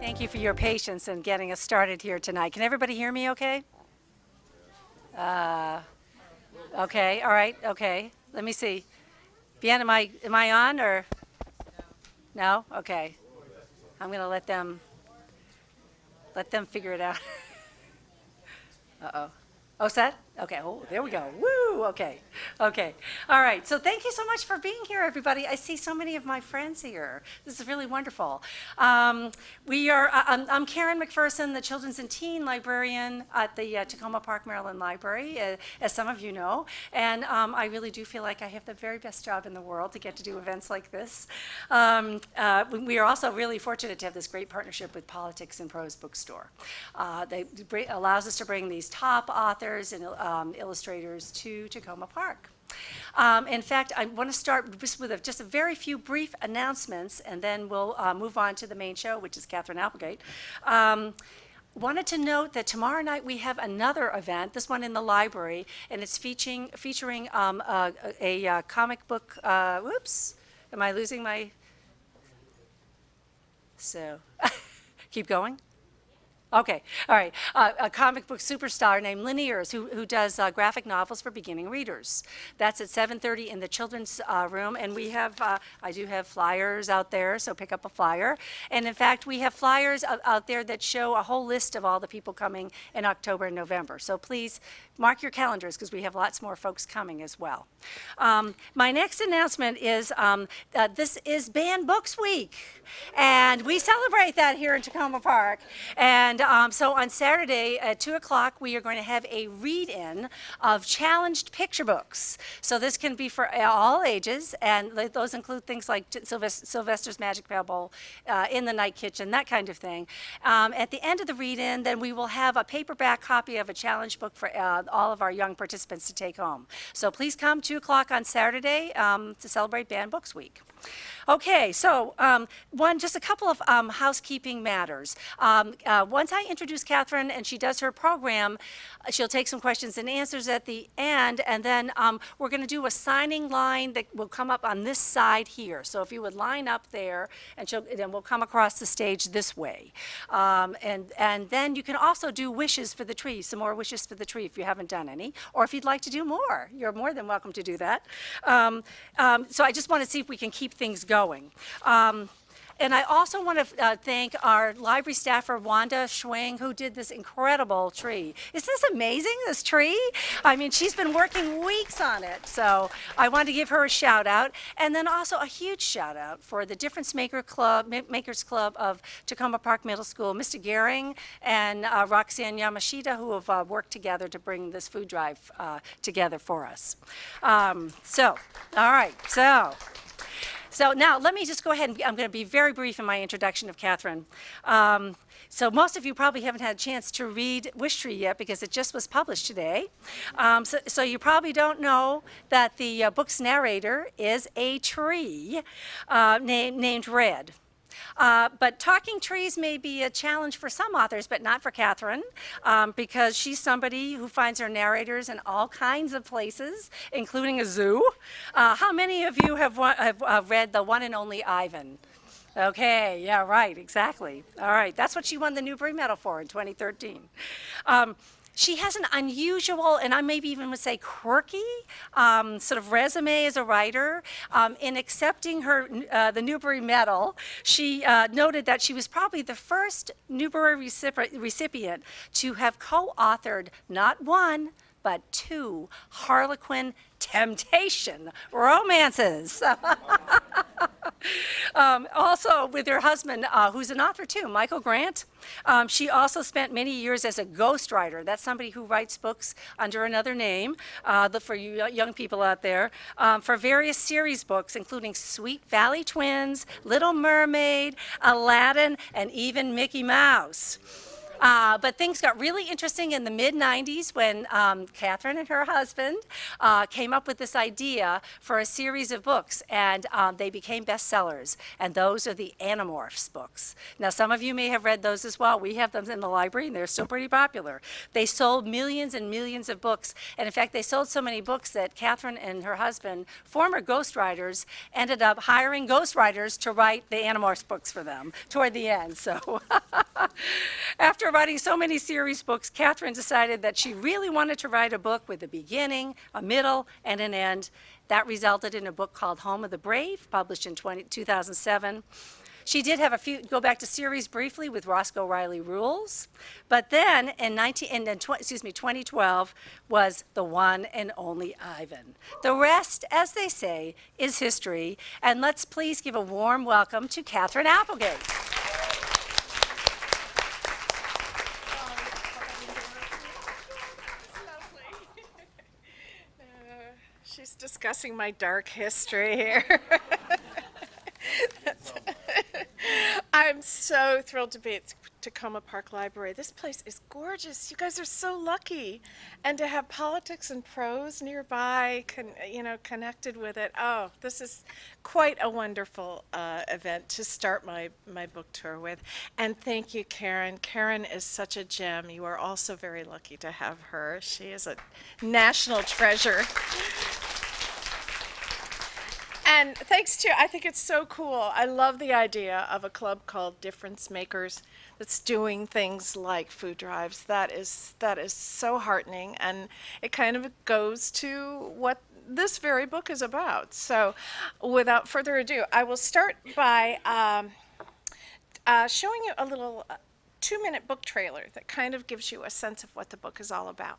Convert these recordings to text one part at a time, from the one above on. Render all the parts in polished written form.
Thank you for your patience in getting us started here tonight. Can everybody hear me okay? Okay, all right, okay. Let me see. Bien, am I on or? No? Okay. I'm going to let them figure it out. Uh-oh. Oh, set? Okay, oh, there we go. Woo, okay, okay. All right, so thank you so much for being here, everybody. I see so many of my friends here. This is really wonderful. I'm Karen McPherson, the Children's and Teen Librarian at the Takoma Park, Maryland Library, as some of you know. And I really do feel like I have the very best job in the world to get to do events like this. We are also really fortunate to have this great partnership with Politics and Prose Bookstore. They allows us to bring these top authors and illustrators to Takoma Park. In fact, I want to start just with just a very few brief announcements, and then we'll move on to the main show, which is Katherine Applegate. Wanted to note that tomorrow night we have another event, this one in the library, and it's featuring a comic book. Whoops, am I losing my? So, keep going. Okay, all right. A comic book superstar named Linears who does graphic novels for beginning readers. That's at 7:30 in the children's room, and we have, I do have flyers out there, so pick up a flyer. And in fact, we have flyers out there that show a whole list of all the people coming in October and November. So please mark your calendars because we have lots more folks coming as well. My next announcement is this is Banned Books Week, and we celebrate that here in Takoma Park. And so on Saturday at 2 o'clock, we are going to have a read-in of challenged picture books. So this can be for all ages, and those include things like Sylvester's Magic Pebble, In the Night Kitchen, that kind of thing. At the end of the read-in, then we will have a paperback copy of a challenge book for all of our young participants to take home. So please come 2 o'clock on Saturday to celebrate Banned Books Week. Okay, so just a couple of housekeeping matters. Once I introduce Katherine and she does her program, she'll take some questions and answers at the end, and then we're going to do a signing line that will come up on this side here. So if you would line up there, and then we'll come across the stage this way. And then you can also do wishes for the tree, some more wishes for the tree if you haven't done any, or if you'd like to do more, you're more than welcome to do that. So I just want to see if we can keep things going. And I also want to thank our library staffer, Wanda Schwing, who did this incredible tree. Isn't this amazing, this tree? I mean, she's been working weeks on it, so I want to give her a shout out. And then also a huge shout out for the Difference Makers Club of Takoma Park Middle School, Mr. Gehring and Roxanne Yamashita, who have worked together to bring this food drive together for us. So now let me just go ahead and I'm going to be very brief in my introduction of Katherine. So most of you probably haven't had a chance to read Wishtree yet because it just was published today. So you probably don't know that the book's narrator is a tree named Red. But talking trees may be a challenge for some authors, but not for Katherine, because she's somebody who finds her narrators in all kinds of places, including a zoo. How many of you have read The One and Only Ivan? Okay, yeah, right, exactly. All right, that's what she won the Newbery Medal for in 2013. She has an unusual, and I maybe even would say quirky, sort of resume as a writer. In accepting her the Newbery Medal, she noted that she was probably the first Newbery recipient to have co-authored not one, but two Harlequin temptation romances. Also with her husband, who's an author too, Michael Grant. She also spent many years as a ghostwriter. That's somebody who writes books under another name, for you young people out there, for various series books, including Sweet Valley Twins, Little Mermaid, Aladdin, and even Mickey Mouse. But things got really interesting in the mid-90s when Catherine and her husband came up with this idea for a series of books, and they became bestsellers. And those are the Animorphs books. Now, some of you may have read those as well. We have them in the library, and they're still pretty popular. They sold millions and millions of books. And in fact, they sold so many books that Catherine and her husband, former ghostwriters, ended up hiring ghostwriters to write the Animorphs books for them toward the end. So after writing so many series books, Catherine decided that she really wanted to write a book with a beginning, a middle, and an end. That resulted in a book called Home of the Brave, published in 2007. She did have a few, go back to series briefly with Roscoe Riley Rules, but then in 2012 was the one and only Ivan. The rest, as they say, is history, and let's please give a warm welcome to Katherine Applegate. She's discussing my dark history here. I'm so thrilled to be at Takoma Park Library. This place is gorgeous. You guys are so lucky. And to have politics and prose nearby, connected with it. Oh, this is quite a wonderful event to start my book tour with. And thank you, Karen. Karen is such a gem. You are also very lucky to have her. She is a national treasure. And thanks to, I think it's so cool. I love the idea of a club called Difference Makers that's doing things like food drives. That is so heartening, and it kind of goes to what this very book is about. So without further ado, I will start by showing you a little 2-minute book trailer that kind of gives you a sense of what the book is all about.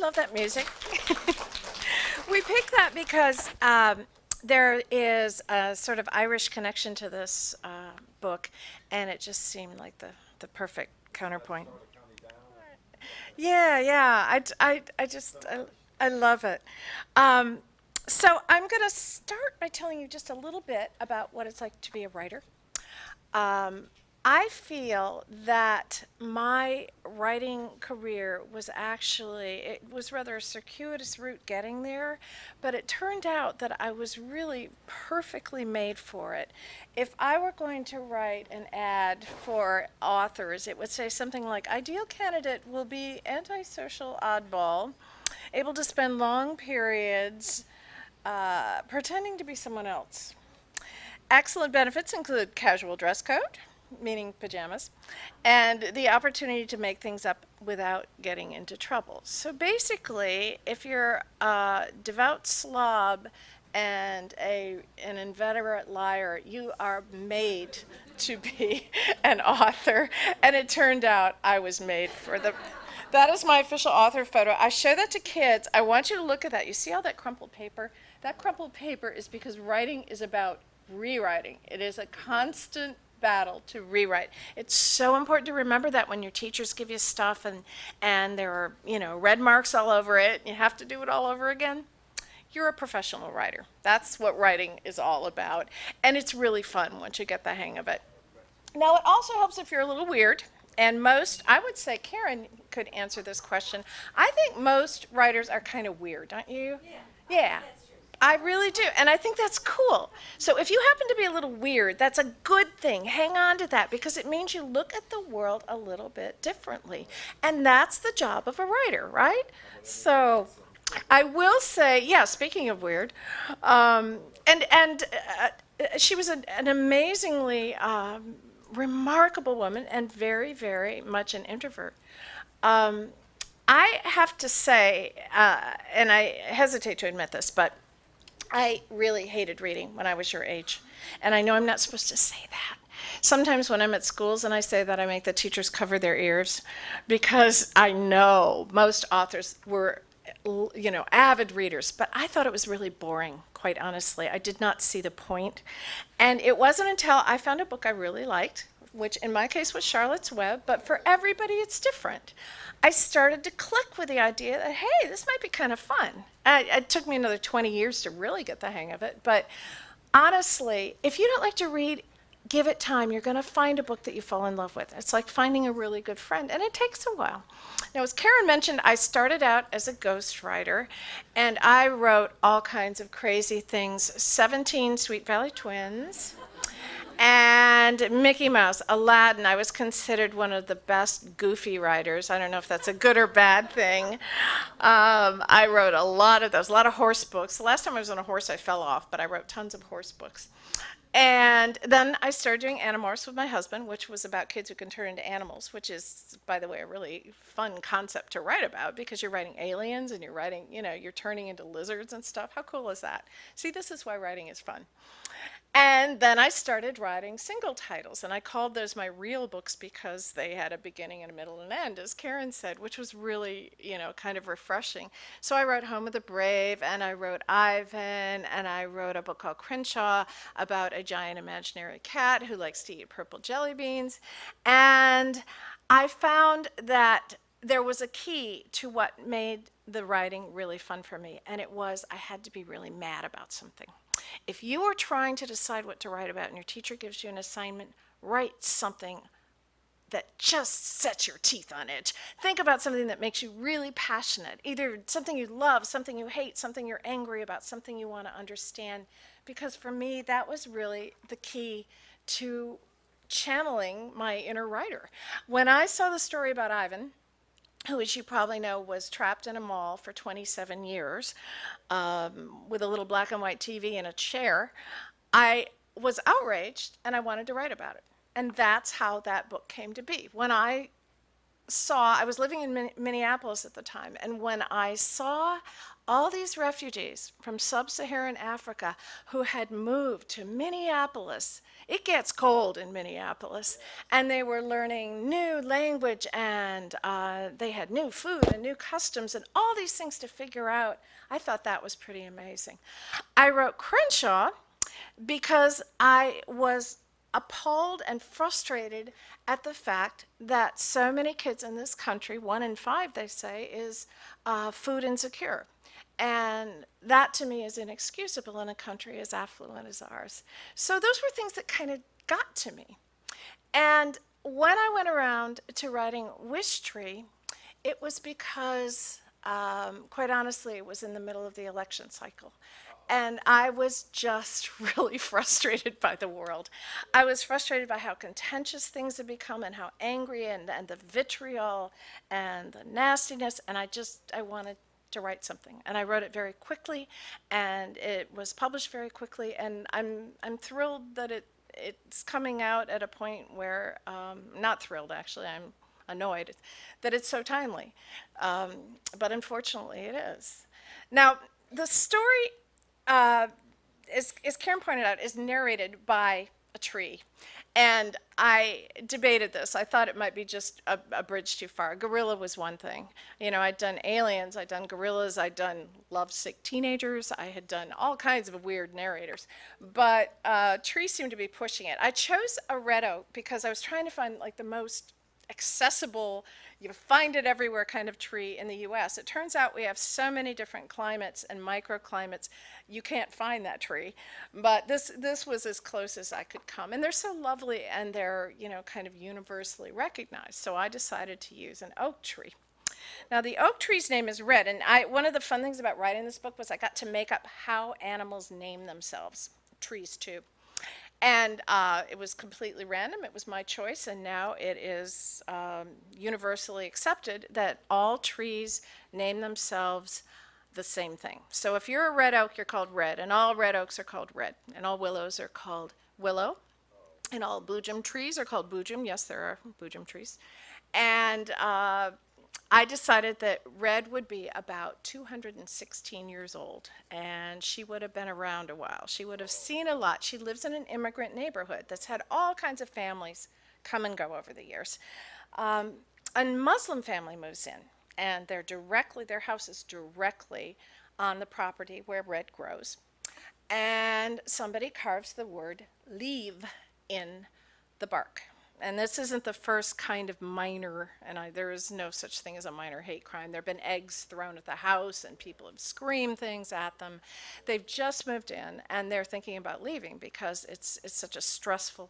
Love that music. We picked that because there is a sort of Irish connection to this book, and it just seemed like the perfect counterpoint. Yeah, I love it. So I'm going to start by telling you just a little bit about what it's like to be a writer. Um, I feel that my writing career was actually, it was rather a circuitous route getting there, but it turned out that I was really perfectly made for it. If I were going to write an ad for authors, it would say something like, ideal candidate will be antisocial oddball, able to spend long periods pretending to be someone else. Excellent benefits include casual dress code, meaning pajamas, and the opportunity to make things up without getting into trouble. So basically, if you're a devout slob and an inveterate liar, you are made to be an author. And it turned out I was made for the. That is my official author photo. I show that to kids. I want you to look at that. You see all that crumpled paper? That crumpled paper is because writing is about rewriting. It is a constant battle to rewrite. It's so important to remember that when your teachers give you stuff and there are, red marks all over it, and you have to do it all over again. You're a professional writer. That's what writing is all about. And it's really fun once you get the hang of it. Now, it also helps if you're a little weird. And I would say, Karen could answer this question. I think most writers are kind of weird, don't you? Yeah. I really do. And I think that's cool. So if you happen to be a little weird, that's a good thing. Hang on to that because it means you look at the world a little bit differently. And that's the job of a writer, right? So I will say, yeah, speaking of weird, she was an amazingly remarkable woman and very, very much an introvert. I have to say, and I hesitate to admit this, but I really hated reading when I was your age. And I know I'm not supposed to say that. Sometimes when I'm at schools and I say that, I make the teachers cover their ears because I know most authors were, avid readers, but I thought it was really boring, quite honestly. I did not see the point. And it wasn't until I found a book I really liked, which in my case was Charlotte's Web, but for everybody it's different. I started to click with the idea that, hey, this might be kind of fun. It took me another 20 years to really get the hang of it, but honestly, if you don't like to read, give it time. You're going to find a book that you fall in love with. It's like finding a really good friend, and it takes a while. Now, as Karen mentioned, I started out as a ghostwriter, and I wrote all kinds of crazy things. 17 Sweet Valley Twins, and Mickey Mouse, Aladdin. I was considered one of the best goofy writers. I don't know if that's a good or bad thing. I wrote a lot of those, a lot of horse books. The last time I was on a horse, I fell off, but I wrote tons of horse books. And then I started doing Animorphs with my husband, which was about kids who can turn into animals, which is, by the way, a really fun concept to write about because you're writing aliens and you're writing, you're turning into lizards and stuff. How cool is that? See, this is why writing is fun. And then I started writing single titles, and I called those my real books because they had a beginning and a middle and an end, as Karen said, which was really, kind of refreshing. So I wrote Home of the Brave, and I wrote Ivan, and I wrote a book called Crenshaw about a giant imaginary cat who likes to eat purple jelly beans. And I found that there was a key to what made the writing really fun for me, and it was I had to be really mad about something. If you are trying to decide what to write about and your teacher gives you an assignment, write something that just sets your teeth on edge. Think about something that makes you really passionate, either something you love, something you hate, something you're angry about, something you want to understand. Because for me, that was really the key to channeling my inner writer. When I saw the story about Ivan, who, as you probably know, was trapped in a mall for 27 years with a little black and white TV and a chair, I was outraged and I wanted to write about it. And that's how that book came to be. I was living in Minneapolis at the time, and when I saw all these refugees from sub-Saharan Africa who had moved to Minneapolis, it gets cold in Minneapolis, and they were learning new language, and they had new food and new customs and all these things to figure out. I thought that was pretty amazing. I wrote Crenshaw because I was appalled and frustrated at the fact that so many kids in this country, 1 in 5 they say, is food insecure. And that to me is inexcusable in a country as affluent as ours. So those were things that kind of got to me. And when I went around to writing Wishtree, it was because, quite honestly, it was in the middle of the election cycle. And I was just really frustrated by the world. I was frustrated by how contentious things had become and how angry and the vitriol and the nastiness. And I wanted to write something. And I wrote it very quickly, and it was published very quickly. And I'm thrilled that it's coming out at a point where, not thrilled actually, I'm annoyed that it's so timely. But unfortunately it is. Now, the story, as Karen pointed out, is narrated by a tree. And I debated this. I thought it might be just a bridge too far. Gorilla was one thing. You know, I'd done aliens, I'd done gorillas, I'd done lovesick teenagers, I had done all kinds of weird narrators. But trees seemed to be pushing it. I chose a red oak because I was trying to find like the most accessible, you find it everywhere kind of tree in the US. It turns out we have so many different climates and microclimates, you can't find that tree. But this was as close as I could come. And they're so lovely, and they're, you know, kind of universally recognized. So I decided to use an oak tree. Now, the oak tree's name is Red, and one of the fun things about writing this book was I got to make up how animals name themselves, trees too. And it was completely random. It was my choice, and now it is universally accepted that all trees name themselves the same thing. So if you're a red oak, you're called Red, and all red oaks are called Red, and all willows are called Willow, and all boojum trees are called boojum. Yes, there are boojum trees. And I decided that Red would be about 216 years old, and she would have been around a while. She would have seen a lot. She lives in an immigrant neighborhood that's had all kinds of families come and go over the years. A Muslim family moves in, and their house is directly on the property where Red grows. And somebody carves the word leave in the bark. And this isn't the first kind of minor, and there is no such thing as a minor hate crime. There have been eggs thrown at the house, and people have screamed things at them. They've just moved in, and they're thinking about leaving because it's such a stressful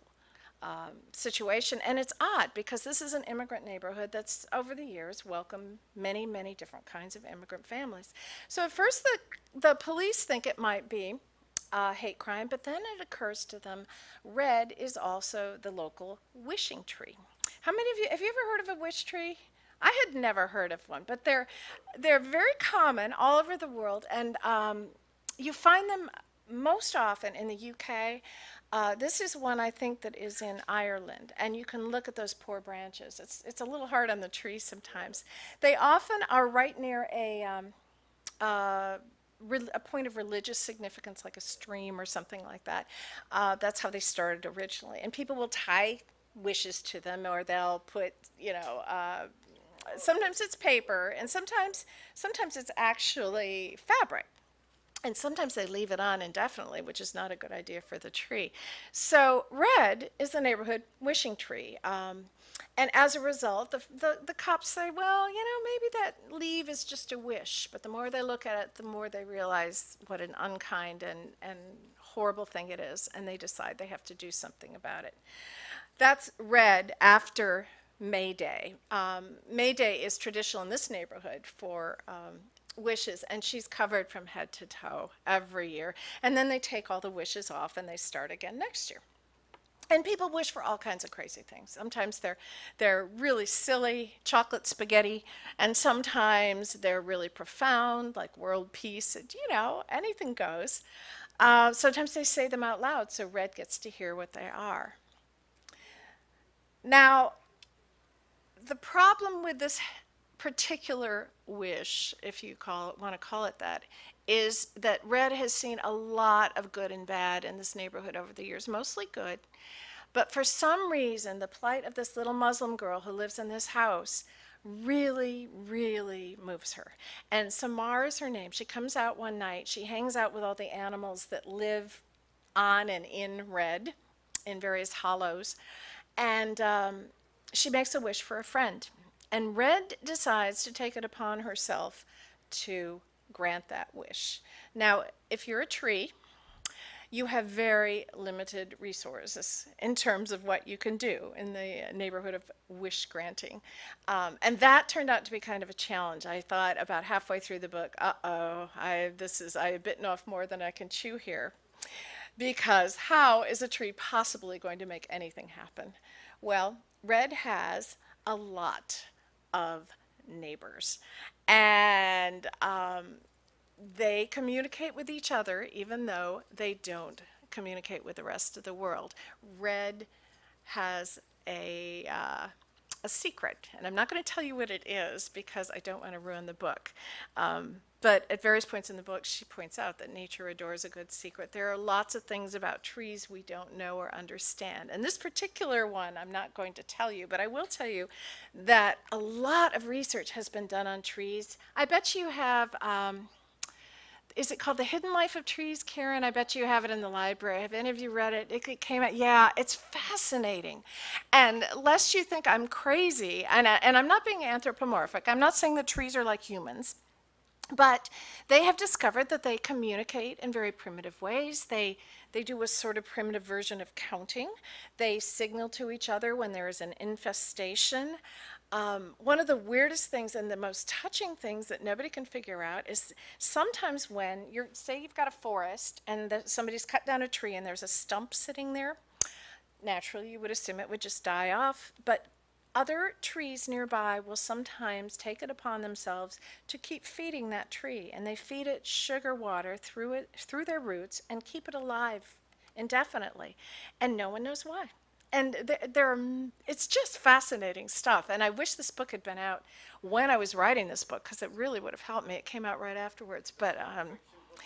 situation. And it's odd because this is an immigrant neighborhood that's over the years welcomed many, many different kinds of immigrant families. So at first the police think it might be hate crime, but then it occurs to them Red is also the local wishing tree. How many of you have you ever heard of a wish tree? I had never heard of one, but they're very common all over the world, and you find them most often in the UK. This is one I think that is in Ireland, and you can look at those poor branches. It's a little hard on the tree sometimes. They often are right near a point of religious significance, like a stream or something like that. That's how they started originally. And people will tie wishes to them, or they'll put, sometimes it's paper, and sometimes it's actually fabric. And sometimes they leave it on indefinitely, which is not a good idea for the tree. So Red is the neighborhood wishing tree. And as a result, the cops say, well, maybe that leave is just a wish. But the more they look at it, the more they realize what an unkind and horrible thing it is. And they decide they have to do something about it. That's Red after May Day. May Day is traditional in this neighborhood for wishes, and she's covered from head to toe every year. And then they take all the wishes off and they start again next year. And people wish for all kinds of crazy things. Sometimes they're really silly, chocolate spaghetti, and sometimes they're really profound, like world peace, and anything goes. Sometimes they say them out loud, so Red gets to hear what they are. Now, the problem with this particular wish, if you want to call it that, is that Red has seen a lot of good and bad in this neighborhood over the years, mostly good. But for some reason, the plight of this little Muslim girl who lives in this house really, really moves her. And Samar is her name. She comes out one night. She hangs out with all the animals that live on and in Red, in various hollows. And she makes a wish for a friend. And Red decides to take it upon herself to grant that wish. Now, if you're a tree, you have very limited resources in terms of what you can do in the neighborhood of wish granting. And that turned out to be kind of a challenge. I thought about halfway through the book, I have bitten off more than I can chew here. Because how is a tree possibly going to make anything happen? Well, Red has a lot of neighbors. And they communicate with each other even though they don't communicate with the rest of the world. Red has a secret, and I'm not going to tell you what it is because I don't want to ruin the book. But at various points in the book, she points out that nature adores a good secret. There are lots of things about trees we don't know or understand. And this particular one, I'm not going to tell you, but I will tell you that a lot of research has been done on trees. I bet you have, is it called The Hidden Life of Trees, Karen? I bet you have it in the library. Have any of you read it? It came out, yeah, it's fascinating. And lest you think I'm crazy, and I'm not being anthropomorphic, I'm not saying that trees are like humans, but they have discovered that they communicate in very primitive ways. They do a sort of primitive version of counting. They signal to each other when there is an infestation. One of the weirdest things and the most touching things that nobody can figure out is sometimes when say you've got a forest and somebody's cut down a tree and there's a stump sitting there, naturally you would assume it would just die off, but other trees nearby will sometimes take it upon themselves to keep feeding that tree, and they feed it sugar water through their roots and keep it alive indefinitely, and no one knows why. And it's just fascinating stuff. And I wish this book had been out when I was writing this book because it really would have helped me. It came out right afterwards. But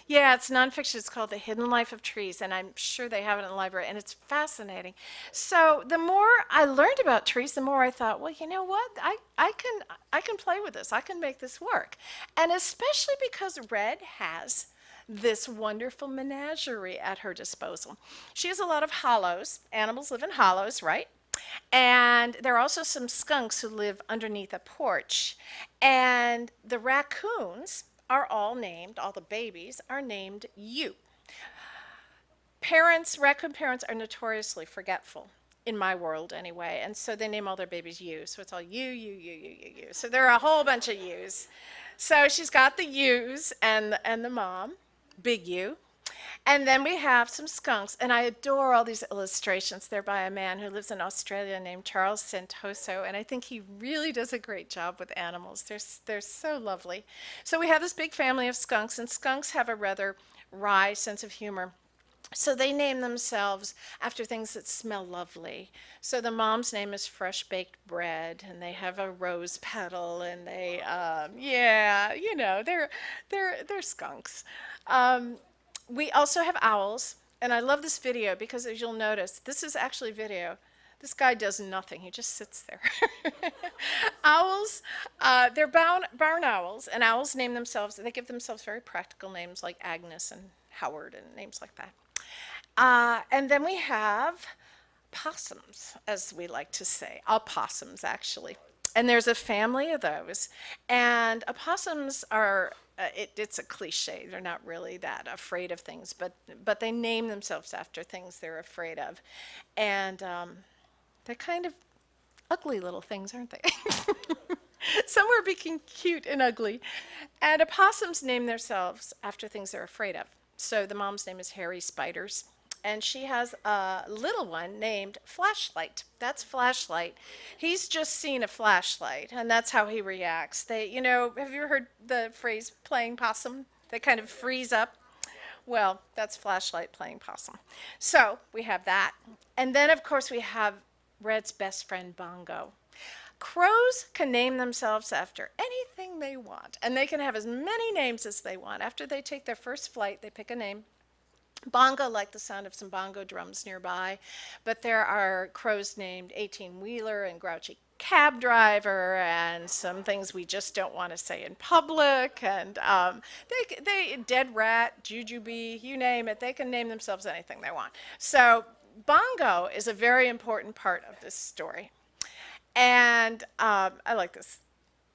yeah, it's nonfiction. It's called The Hidden Life of Trees, and I'm sure they have it in the library, and it's fascinating. So the more I learned about trees, the more I thought, well, you know what? I can play with this. I can make this work. And especially because Red has this wonderful menagerie at her disposal. She has a lot of hollows. Animals live in hollows, right? And there are also some skunks who live underneath a porch. And the raccoons are all the babies are named You. Raccoon parents are notoriously forgetful, in my world anyway, and so they name all their babies You. So it's all you. So there are a whole bunch of Yous. So she's got the Yous and the mom, Big U. And then we have some skunks, and I adore all these illustrations. They're by a man who lives in Australia named Charles Santoso, and I think he really does a great job with animals. They're so lovely. So we have this big family of skunks, and skunks have a rather wry sense of humor. So they name themselves after things that smell lovely. So the mom's name is Fresh Baked Bread, and they have a rose petal, and they're skunks. We also have owls, and I love this video because, as you'll notice, this is actually video. This guy does nothing. He just sits there. Owls, they're barn owls, and owls name themselves, they give themselves very practical names like Agnes and Howard and names like that. And then we have possums, as we like to say, opossums actually. And there's a family of those. And opossums are, it's a cliche, they're not really that afraid of things, but they name themselves after things they're afraid of. And they're kind of ugly little things, aren't they? Somewhere between cute and ugly. And opossums name themselves after things they're afraid of. So the mom's name is Harry Spiders. And she has a little one named Flashlight. That's Flashlight. He's just seen a flashlight, and that's how he reacts. Have you heard the phrase playing possum? They kind of freeze up. Well, that's Flashlight playing possum. So we have that. And then, of course, we have Red's best friend, Bongo. Crows can name themselves after anything they want, and they can have as many names as they want. After they take their first flight, they pick a name. Bongo like the sound of some bongo drums nearby, but there are crows named 18-wheeler and grouchy cab driver and some things we just don't want to say in public, and they dead rat, jujube, you name it, they can name themselves anything they want. So Bongo is a very important part of this story, and I like this.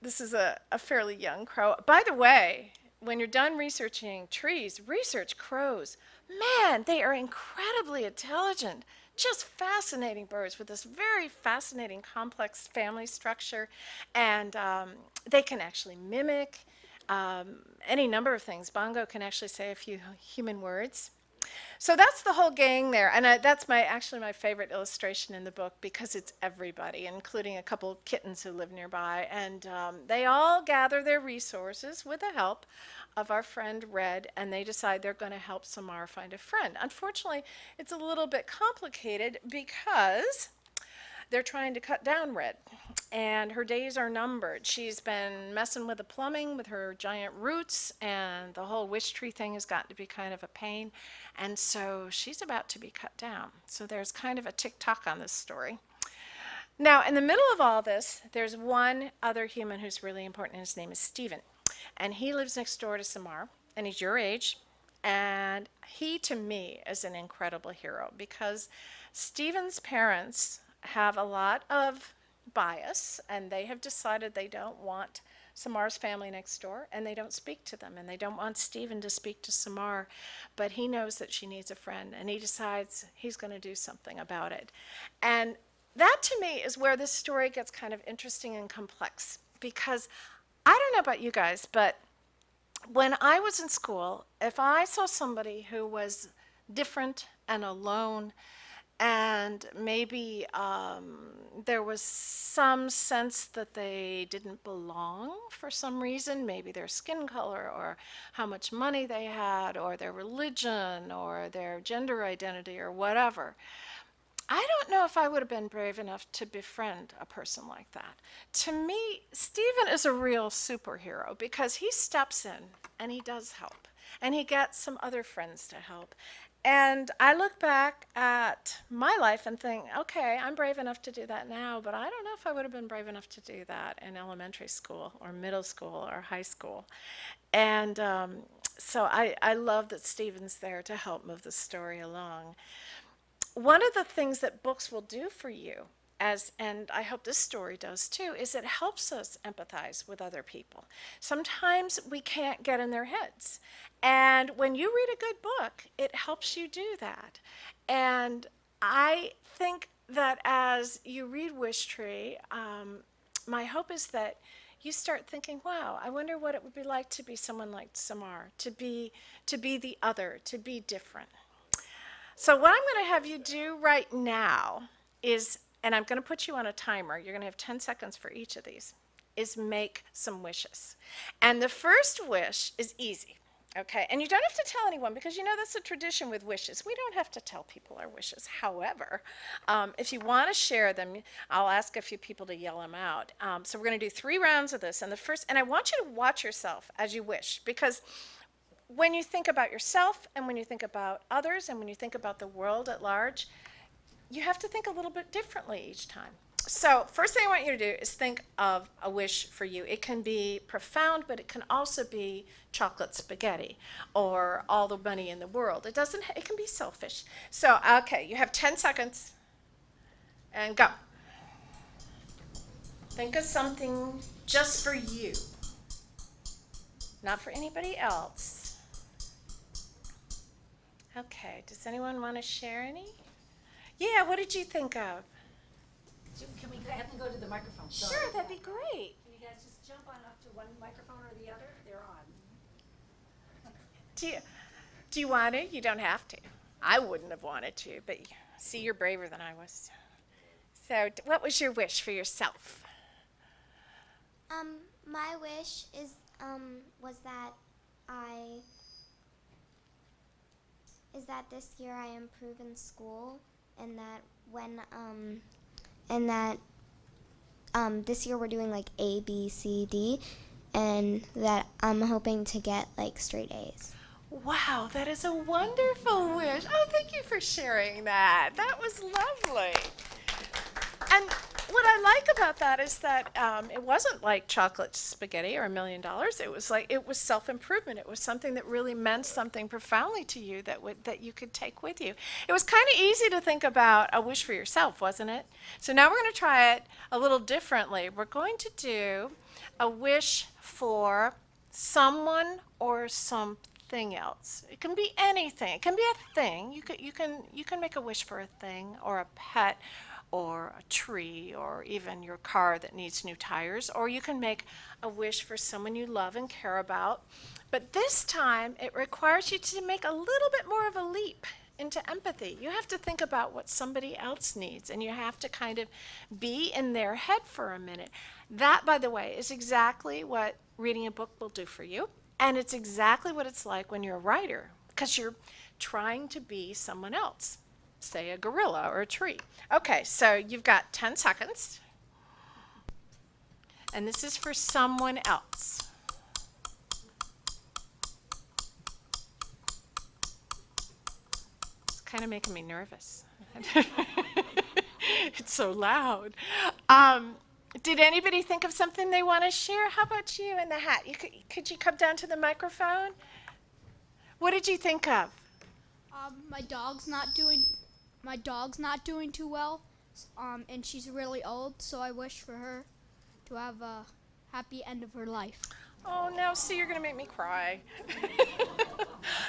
This is a fairly young crow. By the way, when you're done researching trees, research crows. Man, they are incredibly intelligent, just fascinating birds with this very fascinating complex family structure. And they can actually mimic any number of things. Bongo can actually say a few human words. So that's the whole gang there, and that's actually my favorite illustration in the book because it's everybody, including a couple kittens who live nearby, and they all gather their resources with the help of our friend Red, and they decide they're going to help Samar find a friend. Unfortunately, it's a little bit complicated because they're trying to cut down Red, and her days are numbered. She's been messing with the plumbing with her giant roots, and the whole Wishtree thing has gotten to be kind of a pain, and so she's about to be cut down. So there's kind of a tick-tock on this story. Now, in the middle of all this, there's one other human who's really important, and his name is Stephen, and he lives next door to Samar, and he's your age, and he, to me, is an incredible hero because Stephen's parents have a lot of bias, and they have decided they don't want Samar's family next door, and they don't speak to them, and they don't want Stephen to speak to Samar, but he knows that she needs a friend, and he decides he's going to do something about it. And that, to me, is where this story gets kind of interesting and complex, because I don't know about you guys, but when I was in school, if I saw somebody who was different and alone, and maybe there was some sense that they didn't belong for some reason, maybe their skin color or how much money they had or their religion or their gender identity or whatever. I don't know if I would have been brave enough to befriend a person like that. To me, Stephen is a real superhero because he steps in and he does help, and he gets some other friends to help. And I look back at my life and think, okay, I'm brave enough to do that now, but I don't know if I would have been brave enough to do that in elementary school or middle school or high school. And so I love that Stephen's there to help move the story along. One of the things that books will do for you, and I hope this story does too, is it helps us empathize with other people. Sometimes we can't get in their heads. And when you read a good book, it helps you do that. And I think that as you read Wishtree, my hope is that you start thinking, wow, I wonder what it would be like to be someone like Samar, to be the other, to be different. So what I'm going to have you do right now is, and I'm going to put you on a timer, you're going to have 10 seconds for each of these, is make some wishes. And the first wish is easy. Okay, and you don't have to tell anyone because you know that's a tradition with wishes. We don't have to tell people our wishes. However, if you want to share them, I'll ask a few people to yell them out. So we're going to do 3 rounds of this. And I want you to watch yourself as you wish, because when you think about yourself and when you think about others and when you think about the world at large, you have to think a little bit differently each time. So first thing I want you to do is think of a wish for you. It can be profound, but it can also be chocolate spaghetti or all the money in the world. It can be selfish. So, okay, you have 10 seconds and go. Think of something just for you, not for anybody else. Okay, does anyone want to share any? Yeah, what did you think of? Can we have them go to the microphone? Sure, that'd be great. Can you guys just jump on up to one microphone or the other? They're on. Do you want to? You don't have to. I wouldn't have wanted to, but see, you're braver than I was. So, what was your wish for yourself? My wish was that this year I improve in school, and that this year we're doing like A, B, C, D, and that I'm hoping to get like straight A's. Wow, that is a wonderful wish. Oh, thank you for sharing that. That was lovely. And what I like about that is that it wasn't like chocolate spaghetti or $1 million. It was self-improvement. It was something that really meant something profoundly to you that you could take with you. It was kind of easy to think about a wish for yourself, wasn't it? So now we're going to try it a little differently. We're going to do a wish for someone or something else. It can be anything. It can be a thing. You can make a wish for a thing or a pet or a tree or even your car that needs new tires, or you can make a wish for someone you love and care about. But this time it requires you to make a little bit more of a leap into empathy. You have to think about what somebody else needs, and you have to kind of be in their head for a minute. That, by the way, is exactly what reading a book will do for you, and it's exactly what it's like when you're a writer, because you're trying to be someone else, say a gorilla or a tree. Okay, so you've got 10 seconds, and this is for someone else. Kind of making me nervous. It's so loud. Did anybody think of something they want to share? How about you in the hat? Could you come down to the microphone? What did you think of? My dog's not doing too well, and she's really old, so I wish for her to have a happy end of her life. Oh, now see, you're going to make me cry.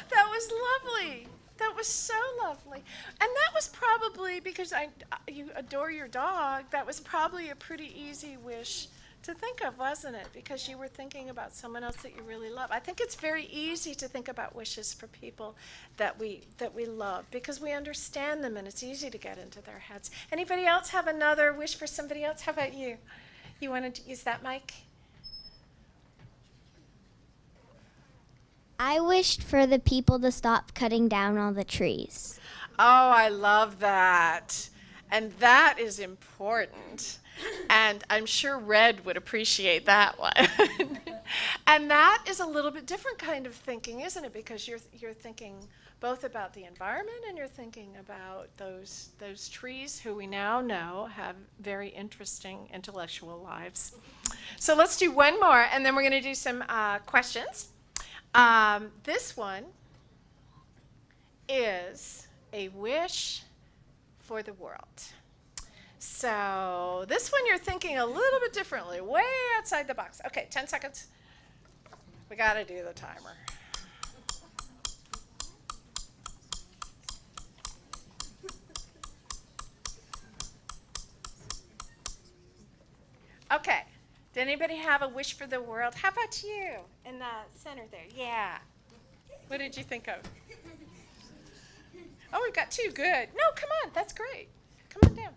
That was lovely. That was so lovely. And that was probably, because you adore your dog, that was probably a pretty easy wish to think of, wasn't it? Because you were thinking about someone else that you really love. I think it's very easy to think about wishes for people that we love, because we understand them and it's easy to get into their heads. Anybody else have another wish for somebody else? How about you? You wanted to use that mic? I wished for the people to stop cutting down all the trees. Oh, I love that. And that is important. And I'm sure Red would appreciate that one. And that is a little bit different kind of thinking, isn't it? Because you're thinking both about the environment and you're thinking about those trees who we now know have very interesting intellectual lives. So let's do one more, and then we're going to do some questions. This one is a wish for the world. So this one you're thinking a little bit differently, way outside the box. Okay, 10 seconds. We got to do the timer. Okay. Did anybody have a wish for the world? How about you in the center there? Yeah. What did you think of? Oh, we've got two. Good. No, come on. That's great. Come on down.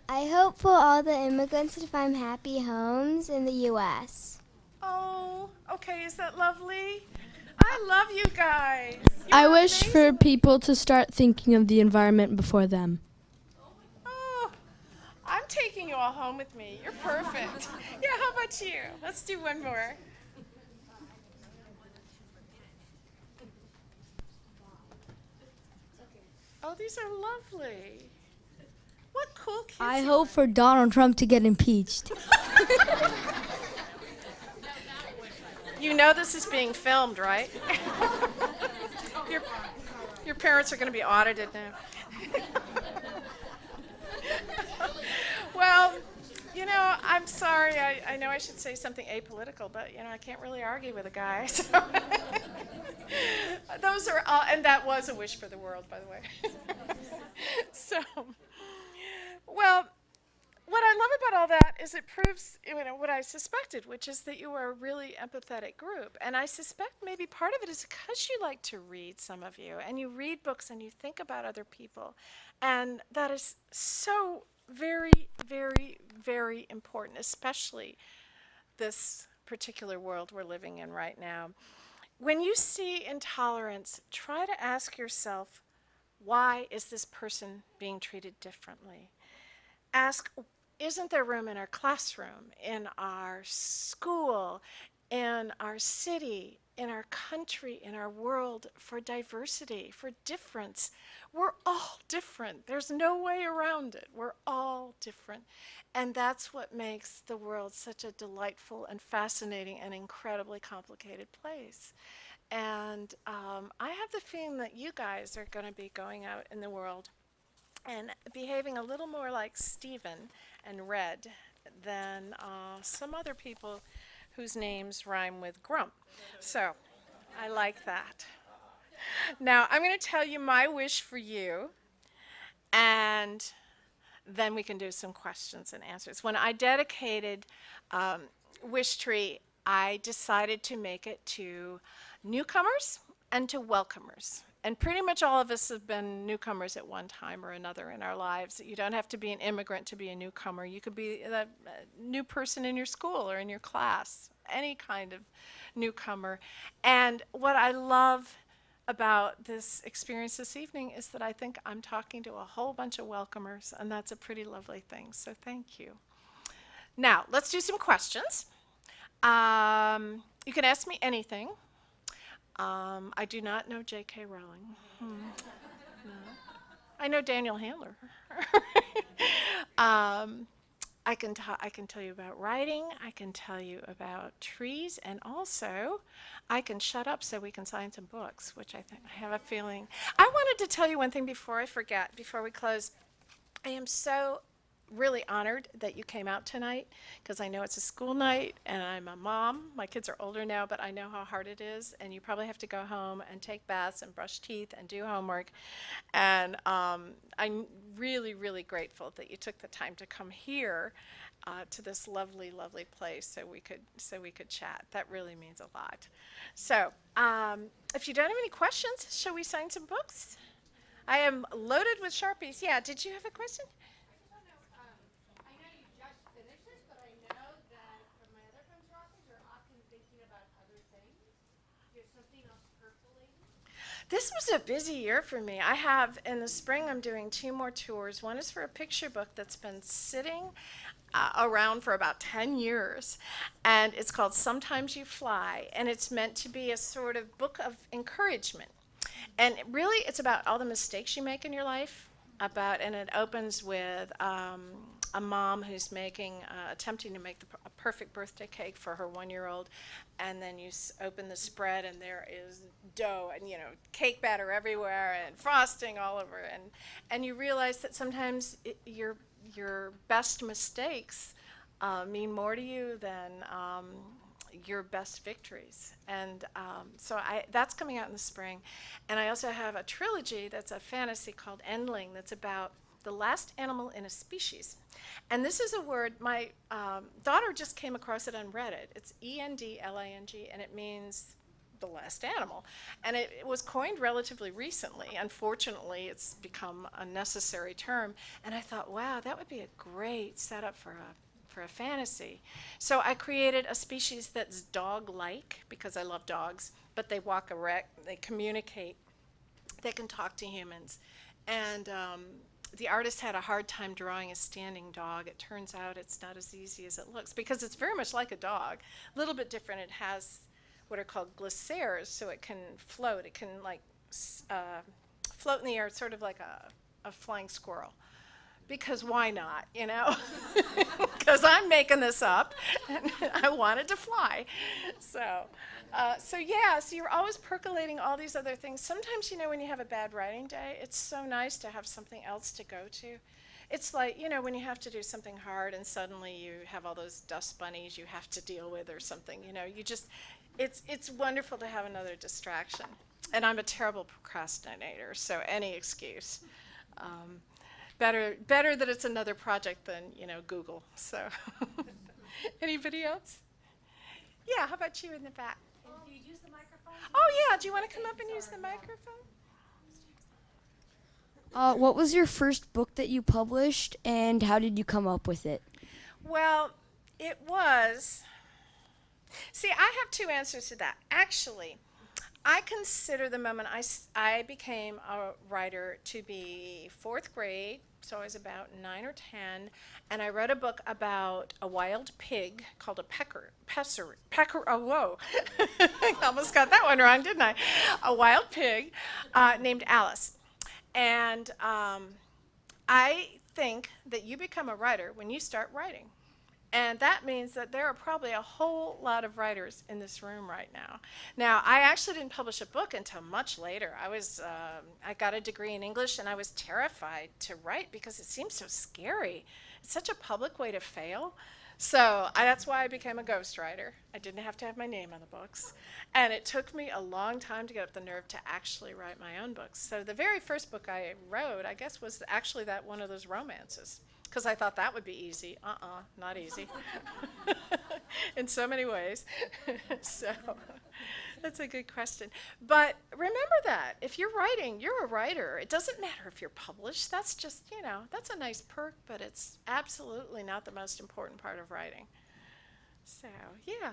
I hope for all the immigrants to find happy homes in the U.S. Oh, okay. Is that lovely? I love you guys. I You're wish for amazing. people to start thinking of the environment before them. Oh, I'm taking you all home with me. You're perfect. Yeah, how about you? Let's do one more. Oh, these are lovely. What cool kids. I you hope for Donald Trump to get impeached. You know this is being filmed, right? Your parents are going to be audited now. Well, you know, I'm sorry. I know I should say something apolitical, but, you know, I can't really argue with a guy. So. Those are all, and that was a wish for the world, by the way. So, well, what I love about all that is it proves, you know, what I suspected, which is that you are a really empathetic group. And I suspect maybe part of it is because you like to read, some of you, and you read books and you think about other people. And that is so very, very, very important, especially this particular world we're living in right now. When you see intolerance, try to ask yourself, why is this person being treated differently? Ask, isn't there room in our classroom, in our school, in our city, in our country, in our world for diversity, for difference? We're all different. There's no way around it. We're all different. And that's what makes the world such a delightful and fascinating and incredibly complicated place. And I have the feeling that you guys are going to be going out in the world and behaving a little more like Stephen and Red than some other people whose names rhyme with grump. So I like that. Now I'm going to tell you my wish for you, and then we can do some questions and answers. When I dedicated Wishtree, I decided to make it to newcomers and to welcomers. And pretty much all of us have been newcomers at one time or another in our lives. You don't have to be an immigrant to be a newcomer. You could be a new person in your school or in your class, any kind of newcomer. And what I love about this experience this evening is that I think I'm talking to a whole bunch of welcomers, and that's a pretty lovely thing. So thank you. Now, let's do some questions. You can ask me anything. I do not know J.K. Rowling. No. I know Daniel Handler. I can tell you about writing. I can tell you about trees, and also I can shut up so we can sign some books, which I have a feeling. I wanted to tell you one thing before I forget, before we close. I am so really honored that you came out tonight, because I know it's a school night and I'm a mom. My kids are older now, but I know how hard it is, and you probably have to go home and take baths and brush teeth and do homework. And I'm really, really grateful that you took the time to come here to this lovely, lovely place so we could chat. That really means a lot. So if you don't have any questions, shall we sign some books? I am loaded with Sharpies. Yeah, did you have a question? This was a busy year for me. I have, in the spring, I'm doing 2 more tours. One is for a picture book that's been sitting around for about 10 years, and it's called Sometimes You Fly, and it's meant to be a sort of book of encouragement. And really, it's about all the mistakes you make in your life, and it opens with a mom who's attempting to make a perfect birthday cake for her 1-year-old, and then you open the spread and there is dough and cake batter everywhere and frosting all over, and you realize that sometimes your best mistakes mean more to you than your best victories. And so that's coming out in the spring. And I also have a trilogy that's a fantasy called Endling that's about the last animal in a species. And this is a word, my daughter just came across it on Reddit. It's ENDLING, and it means the last animal. And it was coined relatively recently. Unfortunately, it's become a necessary term. And I thought, wow, that would be a great setup for a fantasy. So I created a species that's dog-like, because I love dogs, but they walk erect, they communicate, they can talk to humans. And the artist had a hard time drawing a standing dog. It turns out it's not as easy as it looks, because it's very much like a dog. A little bit different. It has what are called glissairs, so it can float. It can float in the air, sort of like a flying squirrel. Because why not, Because I'm making this up, and I wanted to fly. So you're always percolating all these other things. Sometimes, when you have a bad writing day, it's so nice to have something else to go to. It's like, when you have to do something hard and suddenly you have all those dust bunnies you have to deal with or something, it's wonderful to have another distraction. And I'm a terrible procrastinator, so any excuse. Better that it's another project than, Google. So, anybody else? Yeah, how about you in the back? Do you use the microphone? Oh, yeah, do you want to come up and use the microphone? What was your first book that you published, and how did you come up with it? Well, it was... See, I have 2 answers to that. Actually, I consider the moment I became a writer to be 4th grade, so I was about 9 or 10, and I wrote a book about a wild pig called a pecker, oh, whoa, I almost got that one wrong, didn't I? A wild pig named Alice. And I think that you become a writer when you start writing. And that means that there are probably a whole lot of writers in this room right now. Now, I actually didn't publish a book until much later. I got a degree in English, and I was terrified to write because it seems so scary. It's such a public way to fail. So that's why I became a ghostwriter. I didn't have to have my name on the books. And it took me a long time to get up the nerve to actually write my own books. So the very first book I wrote, I guess, was actually that one of those romances. Because I thought that would be easy. Not easy. In so many ways. So that's a good question. But remember that. If you're writing, you're a writer. It doesn't matter if you're published. That's just, that's a nice perk, but it's absolutely not the most important part of writing. So, yeah.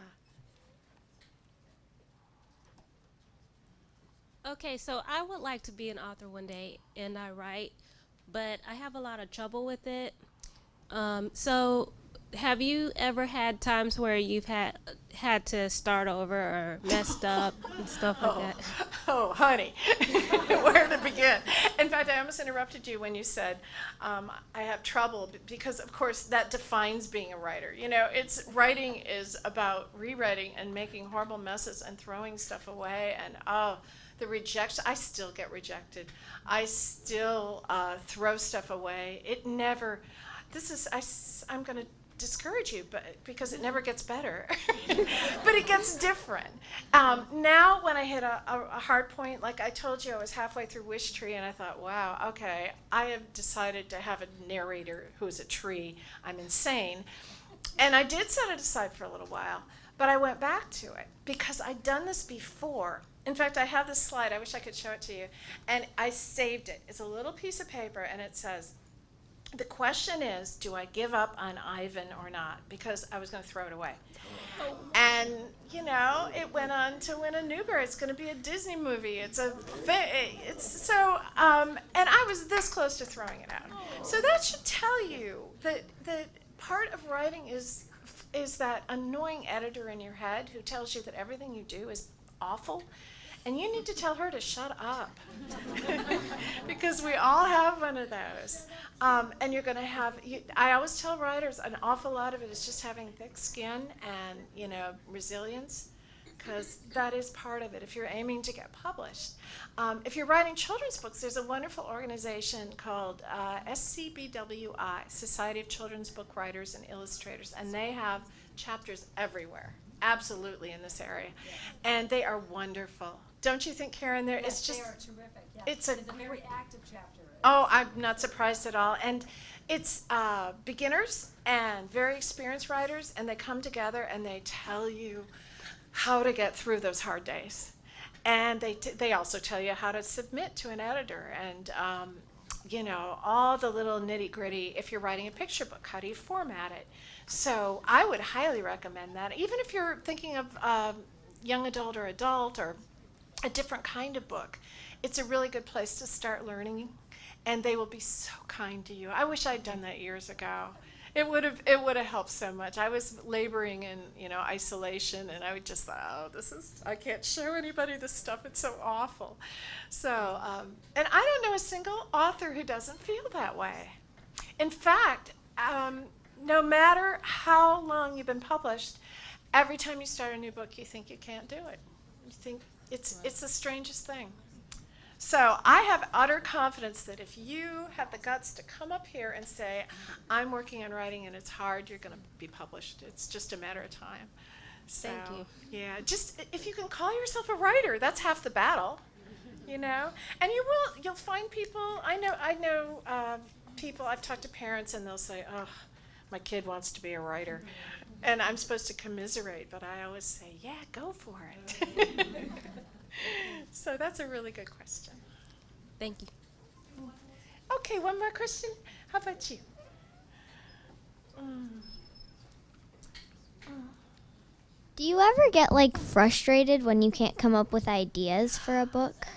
Okay, so I would like to be an author one day, and I write, but I have a lot of trouble with it. So have you ever had times where you've had to start over or messed up and stuff like that? Oh, honey, where to begin? In fact, I almost interrupted you when you said I have trouble because, of course, that defines being a writer. Writing is about rewriting and making horrible messes and throwing stuff away and the rejection. I still get rejected. I still throw stuff away. It never. I'm going to discourage you, but because it never gets better, but it gets different. Now, when I hit a hard point, like I told you, I was halfway through Wishtree, and I thought, wow, okay, I have decided to have a narrator who is a tree. I'm insane, and I did set it aside for a little while, but I went back to it because I'd done this before. In fact, I have this slide. I wish I could show it to you, and I saved it. It's a little piece of paper, and it says, the question is, do I give up on Ivan or not? Because I was going to throw it away. And, it went on to win a Newbery. It's going to be a Disney movie. And I was this close to throwing it out. So that should tell you that part of writing is that annoying editor in your head who tells you that everything you do is awful. And you need to tell her to shut up. Because we all have one of those. And you're going to have, I always tell writers, an awful lot of it is just having thick skin and, resilience. Because that is part of it if you're aiming to get published. If you're writing children's books, there's a wonderful organization called SCBWI, Society of Children's Book Writers and Illustrators. And they have chapters everywhere. Absolutely in this area. Yes. And they are wonderful. Don't you think, Karen? Yes, they are terrific. Yes. It's a very active chapter. Oh, I'm not surprised at all. And it's beginners and very experienced writers, and they come together and they tell you how to get through those hard days. And they also tell you how to submit to an editor and all the little nitty-gritty. If you're writing a picture book, how do you format it? So I would highly recommend that. Even if you're thinking of young adult or a different kind of book, it's a really good place to start learning, and they will be so kind to you. I wish I'd done that years ago. It would have helped so much. I was laboring in isolation, and I would just thought, I can't show anybody this stuff. It's so awful. So and I don't know a single author who doesn't feel that way. In fact, no matter how long you've been published, every time you start a new book, you think you can't do it. You think it's the strangest thing. So I have utter confidence that if you have the guts to come up here and say, I'm working on writing and it's hard, you're going to be published. It's just a matter of time. So, Thank you. Yeah, just if you can call yourself a writer, that's half the battle, And you'll find people. I know people. I've talked to parents and they'll say, "Oh, my kid wants to be a writer," and I'm supposed to commiserate, but I always say, "Yeah, go for it." So that's a really good question. Thank you. Okay, one more question. How about you? Do you ever get frustrated when you can't come up with ideas for a book?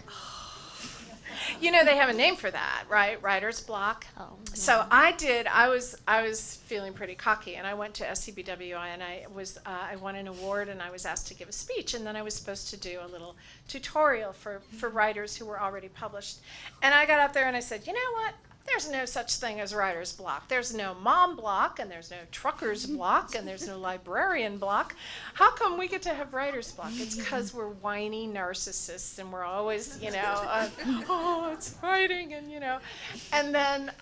They have a name for that, right? Writer's block. Oh. So I was feeling pretty cocky, and I went to SCBWI, and I won an award, and I was asked to give a speech, and then I was supposed to do a little tutorial for writers who were already published. And I got up there and I said, you know what? There's no such thing as writer's block. There's no mom block, and there's no trucker's block, and there's no librarian block. How come we get to have writer's block? It's because we're whiny narcissists, and we're always, oh, it's writing, and, And then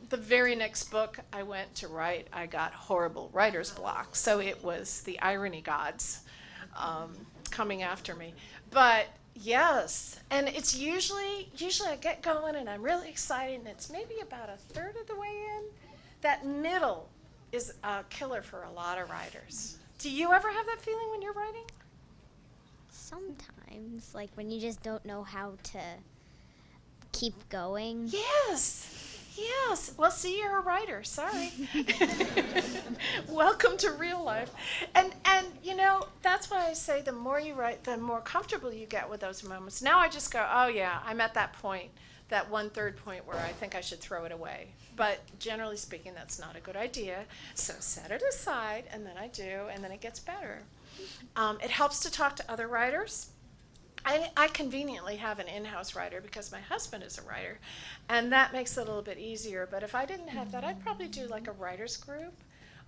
the very next book I went to write, I got horrible writer's block. So it was the irony gods coming after me. But yes, and it's usually I get going and I'm really excited, and it's maybe about a third of the way in. That middle is a killer for a lot of writers. Do you ever have that feeling when you're writing? Sometimes, like when you just don't know how to keep going. Yes. Well, see, you're a writer. Sorry. Welcome to real life. And that's why I say the more you write, the more comfortable you get with those moments. Now I just go, oh yeah, I'm at that point, that 1/3 point where I think I should throw it away. But generally speaking, that's not a good idea. So set it aside, and then I do, and then it gets better. It helps to talk to other writers. I conveniently have an in-house writer because my husband is a writer, and that makes it a little bit easier. But if I didn't have that, I'd probably do like a writers group,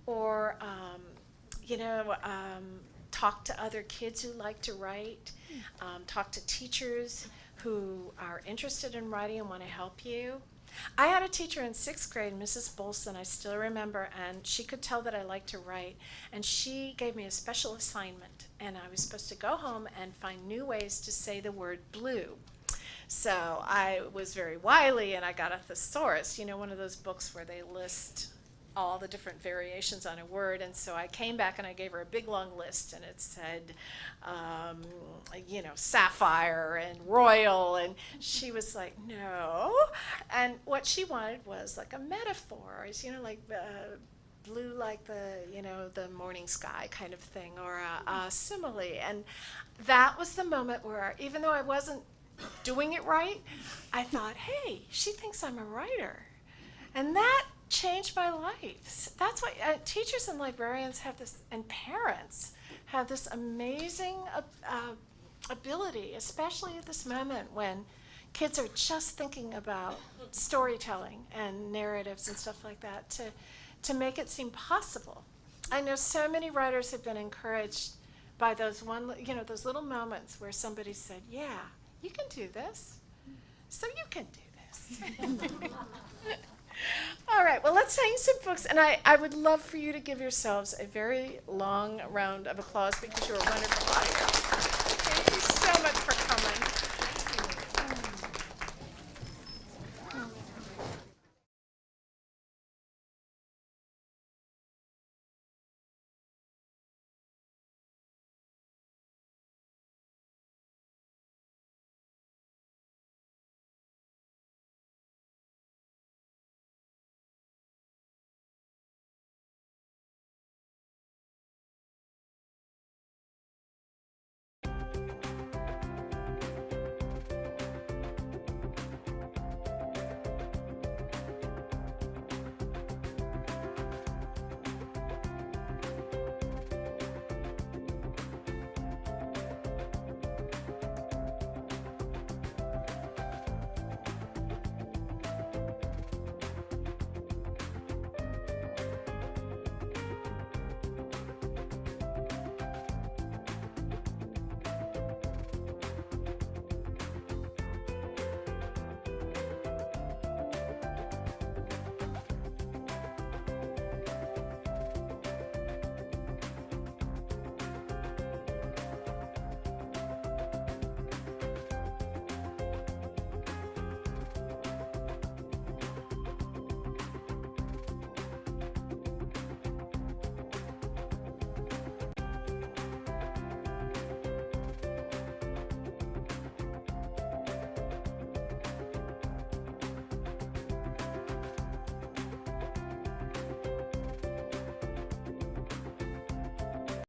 or talk to other kids who like to write, talk to teachers who are interested in writing and want to help you. I had a teacher in 6th grade, Mrs. Bolson, I still remember, and she could tell that I liked to write, and she gave me a special assignment, and I was supposed to go home and find new ways to say the word blue. So I was very wily, and I got a thesaurus, one of those books where they list all the different variations on a word. And so I came back and I gave her a big long list, and it said, sapphire and royal, and she was like, no. And what she wanted was like a metaphor, like blue like the morning sky kind of thing, or a simile. And that was the moment where, even though I wasn't doing it right, I thought, hey, she thinks I'm a writer. And that changed my life. That's why teachers and librarians have this, and parents have this amazing ability, especially at this moment when kids are just thinking about storytelling and narratives and stuff like that, to make it seem possible. I know so many writers have been encouraged by those those little moments where somebody said, yeah, you can do this, so you can do this. All right, well, let's hang some books, and I would love for you to give yourselves a very long round of applause because you're a wonderful audience.